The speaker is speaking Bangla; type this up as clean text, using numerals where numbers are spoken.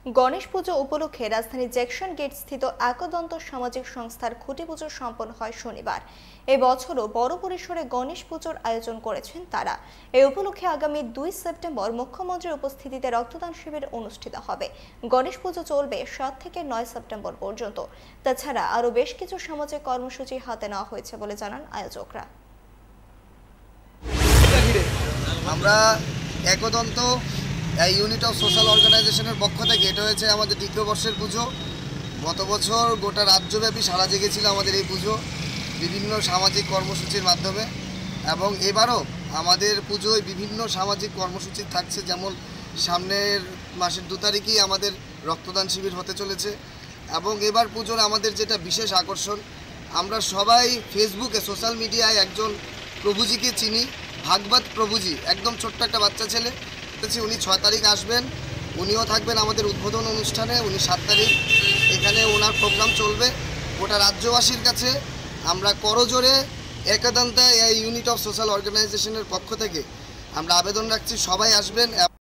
গণেশ পুজো উপলক্ষে রাজধানীর জ্যাকসন গেট স্থিত একদন্ত সামাজিক সংস্থার খুঁটি পুজো সম্পন্ন হয় শনিবার। এই বছরও বড় পরিসরে গণেশ পুজোর আয়োজন করেছেন তারা। এই উপলক্ষে আগামী 2 সেপ্টেম্বর মুখ্যমন্ত্রীর উপস্থিতিতে রক্তদান শিবির অনুষ্ঠিত হবে। গণেশ পুজো চলবে 7 থেকে 9 সেপ্টেম্বর পর্যন্ত। তাছাড়া আরও বেশ কিছু সামাজিক কর্মসূচি হাতে নেওয়া হয়েছে বলে জানান আয়োজকরা। আমরা একদন্ত ইউনিট অফ সোশ্যাল অর্গানাইজেশনের পক্ষ থেকে এটা হয়েছে আমাদের দ্বিতীয় বর্ষের পুজো। গত বছর গোটা রাজ্যব্যাপী সারা জেগেছিল আমাদের এই পুজো বিভিন্ন সামাজিক কর্মসূচির মাধ্যমে, এবং এবারও আমাদের পুজোয় বিভিন্ন সামাজিক কর্মসূচি থাকছে। যেমন সামনের মাসের 2 তারিখেই আমাদের রক্তদান শিবির হতে চলেছে, এবং এবার পুজোর আমাদের যেটা বিশেষ আকর্ষণ, আমরা সবাই ফেসবুকে সোশ্যাল মিডিয়ায় একজন প্রভুজিকে চিনি, ভাগবত প্রভুজি, একদম ছোট্ট একটা বাচ্চা ছেলে। উনি 6 তারিখ আসবেন, উনিও থাকবেন আমাদের উদ্বোধন অনুষ্ঠানে। উনি 7 তারিখ এখানে ওনার প্রোগ্রাম চলবে। গোটা রাজ্যবাসীর কাছে আমরা করজোরে একদন্ত ইউনিট অফ সোশ্যাল অর্গানাইজেশনের পক্ষ থেকে আমরা আবেদন রাখছি, সবাই আসবেন।